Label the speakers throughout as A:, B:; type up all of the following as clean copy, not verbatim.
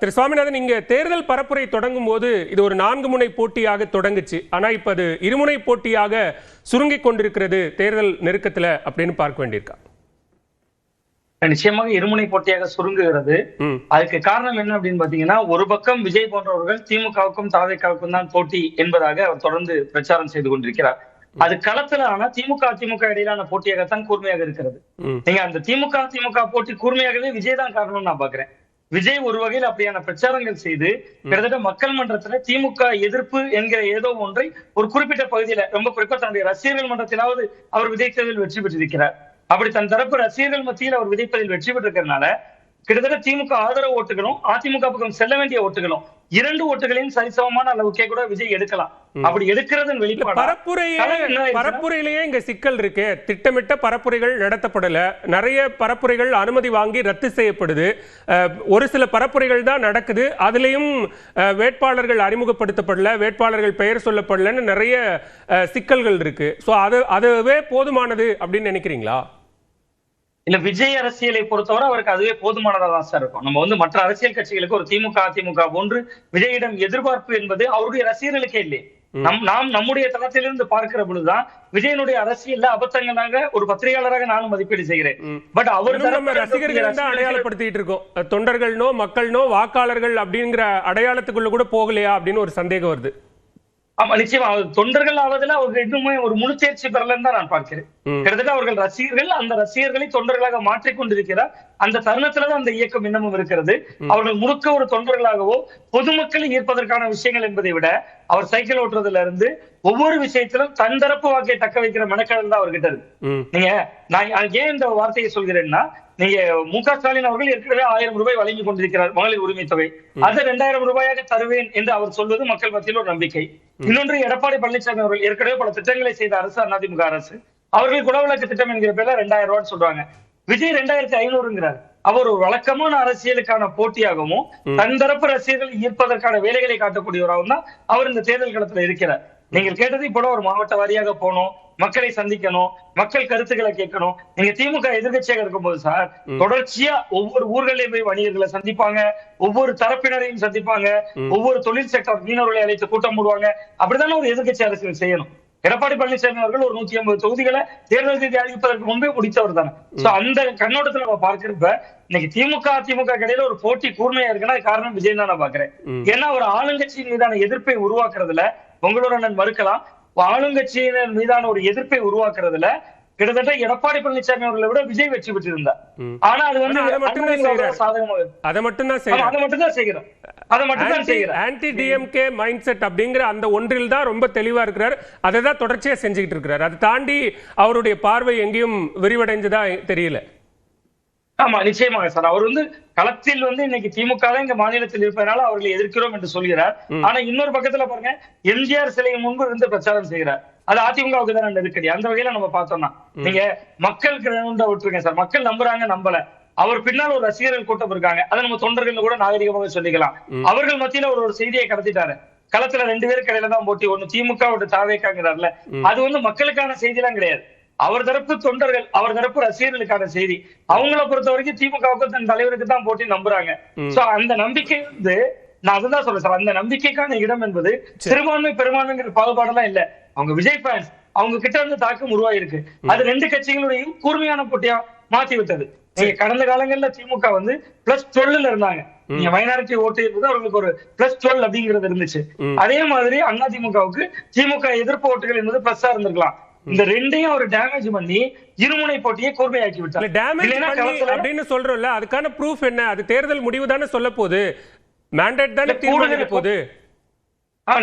A: திரு சுவாமிநாதன், இங்க தேர்தல் பரப்புரை தொடங்கும் போது இது ஒரு 4 முனை போட்டியாக தொடங்குச்சு. ஆனா இப்ப அது இருமுனை போட்டியாக சுருங்கிக் கொண்டிருக்கிறது தேர்தல் நெருக்கத்துல அப்படின்னு பார்க்க வேண்டியிருக்கா?
B: நிச்சயமாக இருமுனை போட்டியாக சுருங்குகிறது. அதுக்கு காரணம் என்ன அப்படின்னு பாத்தீங்கன்னா, ஒரு பக்கம் விஜய் போன்றவர்கள் திமுகவுக்கும் தாவேகாவுக்கும் தான் போட்டி என்பதாக அவர் தொடர்ந்து பிரச்சாரம் செய்து கொண்டிருக்கிறார். அது களத்துல ஆனா திமுக இடையிலான போட்டியாகத்தான் கூர்மையாக இருக்கிறது. நீங்க அந்த திமுக போட்டி கூர்மையாகவே விஜய் தான் காரணம் நான் பாக்குறேன். விஜய் ஒரு வகையில் அப்படியான பிரச்சாரங்கள் செய்து கிட்டத்தட்ட மக்கள் மன்றத்துல திமுக எதிர்ப்பு என்கிற ஏதோ ஒன்றை ஒரு குறிப்பிட்ட பகுதியில, ரொம்ப குறிப்பா தன்னுடைய ரசிகர்கள் மன்றத்திலாவது அவர் விதைத்ததில் வெற்றி பெற்றிருக்கிறார். அப்படி தன் தரப்பு ரசிகர்கள் மத்தியில் அவர் விதைப்பதில் வெற்றி பெற்றிருக்கிறதுனால கிட்டத்தட்ட திமுக ஆதரவு ஓட்டுகளும் அதிமுக பக்கம் செல்ல வேண்டிய ஓட்டுகளும் 2 ஓட்டுகளையும் சரிசமமான அளவுக்கே கூட விஜய் எடுக்கலாம். அப்படி எடுக்கிறதன் வெளிப்பாடு
A: பரப்புரையிலேயே இங்க சிக்கல் இருக்கு. திட்டமிட்ட பரப்புரைகள் நடத்தப்படல, நிறைய பரப்புரைகள் அனுமதி வாங்கி ரத்து செய்யப்படுது, ஒரு சில பரப்புரைகள் தான் நடக்குது, அதுலயும் வேட்பாளர்கள் அறிமுகப்படுத்தப்படல, வேட்பாளர்கள் பெயர் சொல்லப்படலன்னு நிறைய சிக்கல்கள் இருக்கு. சோ அதுவே போதுமானது அப்படின்னு நினைக்கிறீங்களா?
B: இல்ல, விஜய் அரசியலை பொறுத்தவரை அவருக்கு அதுவே போதுமானதா தான் சார் இருக்கும். நம்ம மற்ற அரசியல் கட்சிகளுக்கு ஒரு திமுக அதிமுக போன்று விஜயிடம் எதிர்பார்ப்பு என்பது அவருடைய ரசிகர்களுக்கே இல்லை. நாம் நம்முடைய தளத்திலிருந்து பார்க்கிற பொழுதுதான் விஜயனுடைய அரசியல்ல அபத்தங்களாக ஒரு பத்திரிகையாளராக நானும் மதிப்பீடு செய்கிறேன். பட் அவர்
A: ரசிகர்கள் தான் அடையாளப்படுத்திட்டு இருக்கோம். தொண்டர்கள்னோ மக்கள்னோ வாக்காளர்கள் அப்படிங்கிற அடையாளத்துக்குள்ள கூட போகலையா அப்படின்னு ஒரு சந்தேகம் வருது.
B: ஆமா, நிச்சயமா தொண்டர்கள் ஆவதில் அவர்கள் இன்னுமே ஒரு முழு தேர்ச்சி பெறலன்னு தான் நான் பார்க்கிறேன். கிட்டத்தட்ட அவர்கள் ரசிகர்கள் அந்த ரசிகர்களை தொண்டர்களாக மாற்றிக்கொண்டிருக்கிறார். அந்த தருணத்துலதான் அந்த இயக்கம் இன்னமும் இருக்கிறது. அவர்கள் முழுக்க ஒரு தொண்டர்களாகவோ பொதுமக்களை ஈர்ப்பதற்கான விஷயங்கள் என்பதை விட அவர் சைக்கிள் ஓட்டுறதுல இருந்து ஒவ்வொரு விஷயத்திலும் தன் தரப்பு வாக்கை தக்க வைக்கிற மெனக்கடல் தான் அவர்கிட்ட இருக்கு. நீங்க நான் ஏன் இந்த வார்த்தையை சொல்கிறேன்னா, நீங்க மு.க. ஸ்டாலின் அவர்கள் ஏற்கனவே 1000 ரூபாய் வழங்கி கொண்டிருக்கிறார் மகளிர் உரிமை தொகை. அது 2000 ரூபாயாக தருவேன் என்று அவர் சொல்வது மக்கள் மத்தியில் ஒரு நம்பிக்கை. இன்னொன்று, எடப்பாடி பழனிசாமி அவர்கள் ஏற்கனவே பல திட்டங்களை செய்த அரசு அதிமுக அரசு. அவர்கள் குடவிளக்கு திட்டம் என்கிற பேர்ல 2000 ரூபான்னு சொல்றாங்க. விஜய் 2500ங்கிறார். அவர் ஒரு வழக்கமான அரசியலுக்கான போட்டியாகவும் தன் தரப்பு ரசிகர்களை ஈர்ப்பதற்கான வேலைகளை காட்டக்கூடியவராகவும் தான் அவர் இந்த தேர்தல் களத்துல இருக்கிறார். நீங்கள் கேட்டது இப்ப ஒரு மாவட்ட வாரியாக போகணும், மக்களை சந்திக்கணும், மக்கள் கருத்துக்களை கேட்கணும். நீங்க திமுக எதிர்கட்சியாக இருக்கும்போது சார் தொடர்ச்சியா ஒவ்வொரு ஊர்களையும் போய் வணிகர்களை சந்திப்பாங்க, ஒவ்வொரு தரப்பினரையும் சந்திப்பாங்க, ஒவ்வொரு தொழில் செக்டர் மீனவர்களை அழைத்து கூட்டம் போடுவாங்க. அப்படித்தானே ஒரு எதிர்கட்சி அரசியல் செய்யணும். எடப்பாடி பழனிசாமி அவர்கள் ஒரு 150 தொகுதிகளை தேர்தல் தேதி அறிவிப்பதற்கு முன்பே முடித்தவர் தானே. சோ அந்த கண்ணோட்டத்துல நம்ம பார்க்கிறப்ப இன்னைக்கு திமுக அதிமுக இடையில ஒரு போட்டி கூர்மையா இருக்குன்னா காரணம் விஜய் தான் நான் பாக்குறேன். ஏன்னா ஒரு ஆளுங்கட்சியின் மீதான எதிர்ப்பை உருவாக்குறதுல உங்களோட நான் மறுக்கலாம், ஆளுங்கட்சியினர் மீதான ஒரு எதிர்ப்பை உருவாக்குறதுல கிட்டத்தட்ட எடப்பாடி பழனிசாமி அவர்களை விட விஜய் வெற்றி பெற்றிருந்தார். ஆனா அது
A: ஆன்டி டிஎம்கே மைண்ட் செட் அப்படிங்கிற அந்த ஒன்றில் தான் ரொம்ப தெளிவா இருக்கிறார். அதை தான் தொடர்ச்சியா செஞ்சுக்கிட்டு இருக்கிறார். அதை தாண்டி அவருடைய பார்வை எங்கேயும் விரிவடைஞ்சதா தெரியல.
B: ஆமா, நிச்சயமாக சார். அவர் களத்தில் இன்னைக்கு திமுக தான் இங்க மாநிலத்தில் இருப்பதனால அவர்களை எதிர்க்கிறோம் என்று சொல்கிறார். ஆனா இன்னொரு பக்கத்துல பாருங்க, எம்ஜிஆர் சிலை முன்பு இருந்து பிரச்சாரம் செய்கிறார். அது அதிமுகவுக்கு தான் நெருக்கடி. அந்த வகையில நம்ம பார்த்தோம்னா நீங்க மக்கள் விட்டுருங்க சார். மக்கள் நம்புறாங்க நம்பல, அவர் பின்னால் ஒரு ரசிகர்கள் கூட்டம் இருக்காங்க. அதை நம்ம தொண்டர்கள் கூட நாகரிகமாக சொல்லிக்கலாம். அவர்கள் மத்தியில ஒரு செய்தியை கடத்திட்டாரு. களத்துல 2 பேருக்கு இடையில தான் போட்டி, ஒண்ணு திமுக ஒன்று தாவேக்காங்கிறார்ல, அது மக்களுக்கான செய்தி எல்லாம் கிடையாது. அவர் தரப்பு தொண்டர்கள், அவர் தரப்பு ரசிகர்களுக்கான செய்தி. அவங்களை பொறுத்த வரைக்கும் திமுகவுக்கு தன் தலைவருக்கு தான் போட்டி நம்புறாங்க. சோ அந்த நம்பிக்கை நான் அதுதான் சொல்றேன் சார். அந்த நம்பிக்கைக்கான இடம் என்பது சிறுபான்மை பெரும்பான்மைங்கிற பாகுபாடெல்லாம் இல்ல. அவங்க விஜய் ஃபேன்ஸ், அவங்க கிட்ட தாக்கம் உருவாயிருக்கு. அது 2 கட்சிகளுடையும் கூர்மையான போட்டியா மாத்தி விட்டது. நீங்க கடந்த காலங்கள்ல திமுக +12 இருந்தாங்க. நீங்க மைனாரிட்டி ஓட்டு இருந்தது, அவர்களுக்கு ஒரு +12 அப்படிங்கிறது இருந்துச்சு. அதே மாதிரி அதிமுகவுக்கு திமுக எதிர்ப்பு ஓட்டுகள் என்பது பிளஸ்ஸா இருந்திருக்கலாம். இந்த 2ஐயும் ஒரு டேமேஜ் பண்ணி இருமுனை போட்டியை கூர்மையாக்கி விட்டார்.
A: டேமேஜ் அப்படின்னு சொல்றோம்ல, அதுக்கான ப்ரூஃப் என்ன? அது தேர்தல் முடிவு தானே சொல்ல போகுது, மேண்டேட் தானே தீர்மானிக்க போகுது.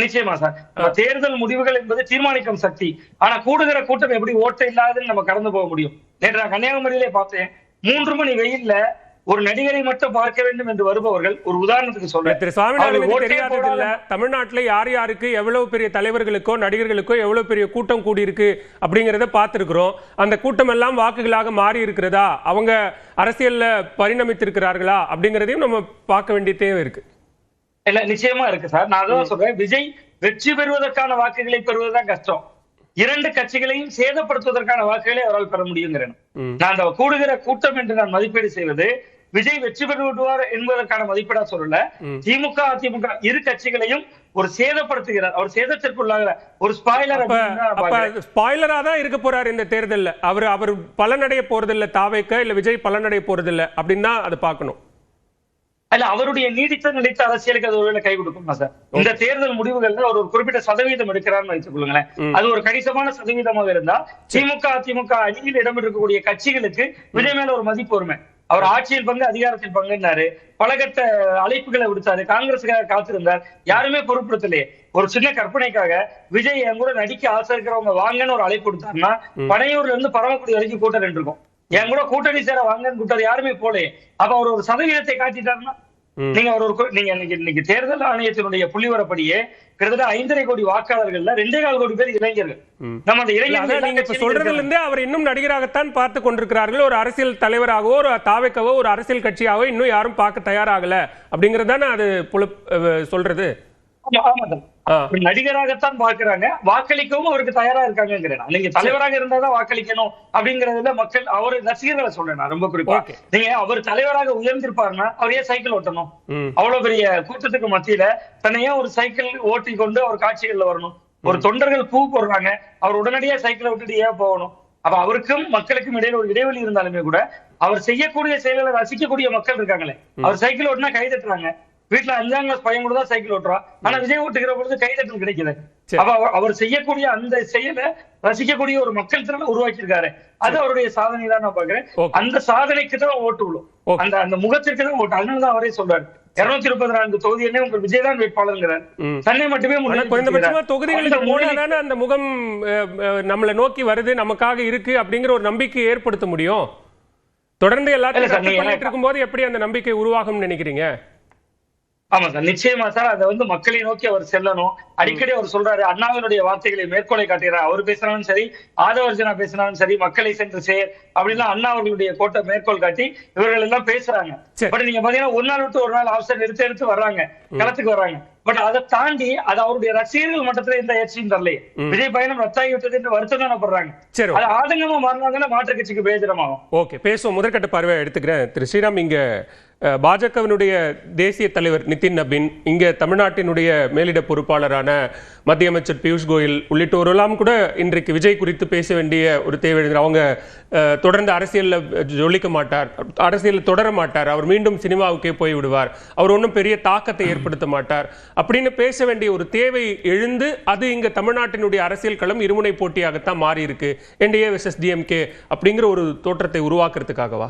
B: நிச்சயமா சார். தேர்தல் முடிவுகள் என்பது தீர்மானிக்கும் சக்தி. ஆனா கூடுகிற கூட்டம் எப்படி ஓட்ட இல்லாதுன்னு நம்ம கடந்து போக முடியும்? நேற்று நான் கன்னியாகுமரியிலே பார்த்தேன், 3 மணி வெயில்ல ஒரு நடிகரை மட்டும் பார்க்க வேண்டும் என்று வருபவர்கள், ஒரு உதாரணத்துக்கு சொல்றேன்,
A: திரு சுவாமிநாதனுக்கு தெரியாதது இல்ல, தமிழ்நாட்டுல யார் யாருக்கு எவ்வளவு பெரிய தலைவர்களுக்கோ நடிகர்களுக்கோ எவ்வளவு பெரிய கூட்டம் கூடி இருக்கு அப்படிங்கறத பார்த்திருக்கிறோம். அந்த கூட்டம் எல்லாம் வாக்குகளாக மாறி இருக்கிறதா, அவங்க அரசியல்ல பரிணமித்திருக்கிறார்களா அப்படிங்கறதையும் நம்ம பார்க்க வேண்டிய தேவை இருக்கு.
B: இல்ல, நிச்சயமா இருக்கு சார். நான் அதான் சொல்றேன், விஜய் வெற்றி பெறுவதற்கான வாக்குகளை பெறுவதுதான் கஷ்டம். 2 கட்சிகளையும் சேதப்படுத்துவதற்கான வாக்குகளை அவரால் பெற முடியுங்கிறேன். நான் அந்த கூடுகிற கூட்டம் என்று நான் மதிப்பீடு செய்வது விஜய் வெற்றி பெற்று விடுவார் என்பதற்கான மதிப்பீடா சொல்லல. திமுக அதிமுக இரு கட்சிகளையும் ஒரு சேதப்படுத்துகிறார், அவர் சேதத்திற்குள்ளாகிற ஒரு ஸ்பாய்லர்.
A: ஸ்பாய்லரா தான் இருக்க போறாரு இந்த தேர்தல்ல. அவர் பலனடைய போறதில்ல, தாவேக்க இல்ல விஜய் பலனடைய போறதில்ல அப்படின்னு தான் அதை பார்க்கணும்.
B: அல்ல, அவருடைய நீடித்த நிலைத்த அரசியலுக்கு அது ஒருவேளை கை கொடுக்குமா சார்? இந்த தேர்தல் முடிவுகள்ல ஒரு குறிப்பிட்ட சதவீதம் எடுக்கிறான்னு வைத்துக் கொள்ளுங்களேன். அது ஒரு கணிசமான சதவீதமாக இருந்தா திமுக அதிமுக அணியில் இடம்பெற்றிருக்கக்கூடிய கட்சிகளுக்கு விஜய் மேல ஒரு மதிப்பு வருமே. அவர் ஆட்சியில் பங்கு அதிகாரத்தில் பங்குன்னாரு, பலகட்ட அழைப்புகளை விடுத்தாரு, காங்கிரஸுக்காக காத்திருந்தார், யாருமே பொருட்படுத்தலையே. ஒரு சின்ன கற்பனைக்காக விஜய் என் கூட நடிக்க ஆசை இருக்கிறவங்க வாங்கன்னு ஒரு அழைப்பு கொடுத்தாருன்னா பனையூர்ல இருந்து பரமக்குடி வரைக்கும் கூட்டம் நின்று இருக்கும். என் கூட கூட்டணி சேர வாங்கன்னு கூட்டாரு, யாருமே போலையே. அப்ப அவர் ஒரு சதவீதத்தை காட்டிட்டாருன்னா நீங்க நீங்க இன்னைக்கு தேர்தல் ஆணையத்தினுடைய புள்ளிவரப்படியே கிட்டத்தட்ட 5.5 கோடி வாக்காளர்கள்ல 2.25 கோடி பேர் இளைஞர்கள். நம்ம அந்த இளைஞர்கள்
A: நீங்க இப்ப சொல்றதுல இருந்தே அவர் இன்னும் நடிகராகத்தான் பார்த்து கொண்டிருக்கிறார்கள். ஒரு அரசியல் தலைவராகவோ ஒரு தாவேக்கவோ ஒரு அரசியல் கட்சியாவோ இன்னும் யாரும் பார்க்க தயாராகல அப்படிங்கறதுதானே அது சொல்றது.
B: நடிகராகத்தான் பார்க்கிறாங்க, வாக்களிக்கவும் அவருக்கு தயாரா இருக்காங்க. நீங்க தலைவராக இருந்தாதான் வாக்களிக்கணும் அப்படிங்கறதுல மக்கள் அவர் ரசிகர்களை சொல்றேன் நான் ரொம்ப குறிப்பா. நீங்க அவர் தலைவராக உயர்ந்திருப்பாருன்னா அவர் ஏன் சைக்கிள் ஓட்டணும்? அவ்வளவு பெரிய கூட்டத்துக்கு மத்தியில தன்னையே ஒரு சைக்கிள் ஓட்டி கொண்டு அவர் காட்சிகள்ல வரணும். ஒரு தொண்டர்கள் பூ போடுறாங்க, அவர் உடனடியா சைக்கிளை விட்டுட்டு ஏன் போகணும்? அப்ப அவருக்கும் மக்களுக்கும் இடையில ஒரு இடைவெளி இருந்தாலுமே கூட அவர் செய்யக்கூடிய செயல்களை ரசிக்கக்கூடிய மக்கள் இருக்காங்களே. அவர் சைக்கிள் ஓட்டினா கை தட்டுறாங்க, வீட்டுல 5ஆம் கிளாஸ் பையன் கூட தான் சைக்கிள் ஓட்டுறான், ஆனா விஜய் ஓட்டுகிற பொழுது கைதட்டல் கிடைக்குது. அப்ப அவர் செய்யக்கூடிய அந்த செயலை ரசிக்கக்கூடிய ஒரு மக்கள் திறனை உருவாக்கி இருக்காரு. அது அவருடைய சாதனை தான் நான் பாக்குறேன். அந்த சாதனைக்கு தான் ஓட்டு விழும், அந்த முகத்திற்கு தான் ஓட்டு. அதனாலதான் அவரே சொல்றாரு 234 தொகுதி என்ன உங்க விஜய் தான் வேட்பாளர், தன்னை மட்டுமே
A: குறைந்தபட்சமா தொகுதிகளுக்கு மூலதானே அந்த முகம் நம்மளை நோக்கி வருது, நமக்காக இருக்கு அப்படிங்கிற ஒரு நம்பிக்கை ஏற்படுத்த முடியும். தொடர்ந்து எல்லாத்தையும் இருக்கும்போது எப்படி அந்த நம்பிக்கை உருவாகும் நினைக்கிறீங்க?
B: ஆமா சார், நிச்சயமா சார். அதை மக்களை நோக்கி அவர் செல்லணும். அடிக்கடி அவர் சொல்றாரு, அண்ணாவினுடைய வார்த்தைகளை மேற்கோளை காட்டுகிறார். அவர் பேசினாலும் சரி, ஆதவர்ஜனா பேசினாலும் சரி, மக்களை சென்று சேர் அப்படின்னா அண்ணா அவர்களுடைய கோட்டை மேற்கோள் காட்டி இவர்கள் எல்லாம் பேசுறாங்க. பட் நீங்க பாத்தீங்கன்னா ஒரு நாள் விட்டு ஒரு நாள் அவசரம் எடுத்து வர்றாங்க, களத்துக்கு வர்றாங்க. பட் அதை தாண்டி அது அவருடைய ரசிகர்கள் மட்டத்துல எந்த எச்சரியும் தரலையே. விஜய் பயணம் ரத்தாகி விட்டது என்று வருத்தம் தானே படுறாங்க. அது ஆதங்கமா மாறினாங்கன்னா மாற்று கட்சிக்கு பேஜரமாகும்.
A: ஓகே, பேசுவோம். முதற்கட்ட பார்வை எடுத்துக்கிறேன். திரு ஸ்ரீராம், இங்க பாஜகவினுடைய தேசிய தலைவர் நிதின் நபீன், இங்க தமிழ்நாட்டினுடைய மேலிட பொறுப்பாளரான மத்திய அமைச்சர் பியூஷ் கோயல் உள்ளிட்டோரெல்லாம் கூட இன்றைக்கு விஜய் குறித்து பேச வேண்டிய ஒரு தேவை. அவங்க தொடர்ந்து அரசியல்ல ஜொலிக்க மாட்டார், அரசியல் தொடர மாட்டார், அவர் மீண்டும் சினிமாவுக்கே போய் விடுவார், அவர் ஒன்றும் பெரிய தாக்கத்தை ஏற்படுத்த மாட்டார் அப்படின்னு பேச வேண்டிய ஒரு தேவை எழுந்து அது இங்க தமிழ்நாட்டினுடைய அரசியல் களம் இருமுனை போட்டியாகத்தான் மாறி இருக்கு. என்டிஏ வெர்சஸ் டிஎம்கே அப்படிங்கிற ஒரு தோற்றத்தை உருவாக்குறதுக்காகவா?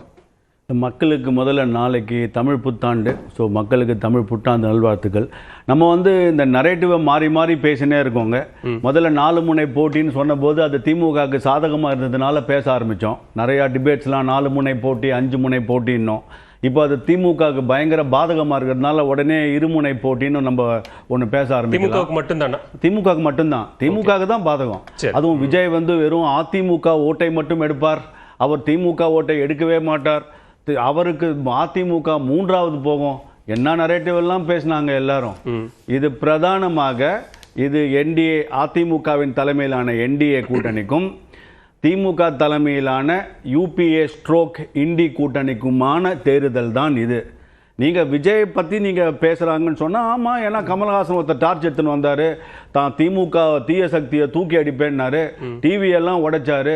C: மக்களுக்கு முதல்ல நாளைக்கு தமிழ் புத்தாண்டு. ஸோ மக்களுக்கு தமிழ் புத்தாண்டு நல்வாழ்த்துக்கள். நம்ம இந்த நரேட்டிவை மாறி மாறி பேசினே இருக்கோங்க. முதல்ல 4 முனை போட்டின்னு சொன்னபோது அது திமுகவுக்கு சாதகமாக இருந்ததுனால பேச ஆரம்பித்தோம். நிறையா டிபேட்ஸ்லாம் 4 முனை போட்டி 5 முனை போட்டின்னோம். இப்போ அது திமுகவுக்கு பயங்கர பாதகமாக இருக்கிறதுனால உடனே இருமுனை போட்டின்னு நம்ம ஒன்று பேச ஆரம்பிச்சோம். திமுகவுக்கு மட்டும்தான், திமுகவுக்கு தான் பாதகம். அதுவும் விஜய் வெறும் அதிமுக ஓட்டை மட்டும் எடுப்பார், அவர் திமுக ஓட்டை எடுக்கவே மாட்டார், அவருக்கு அதிமுக 3வது போகும், என்ன நரேட்டிவ் எல்லாம் பேசினாங்க எல்லாரும். இது பிரதானமாக இது என்டிஏ அதிமுகவின் தலைமையிலான என்டிஏ கூட்டணிக்கும் திமுக தலைமையிலான யூபிஏ ஸ்ட்ரோக் இண்டி கூட்டணிக்குமான தேர்தல் தான் இது. நீங்கள் விஜயை பற்றி நீங்கள் பேசுகிறாங்கன்னு சொன்னால் ஆமாம், ஏன்னா கமல்ஹாசன் ஒருத்தர் டார்ச் எடுத்துன்னு வந்தார், தான் திமுக தீய சக்தியை தூக்கி அடிப்பேன்னாரு, டிவியெல்லாம் உடைச்சாரு.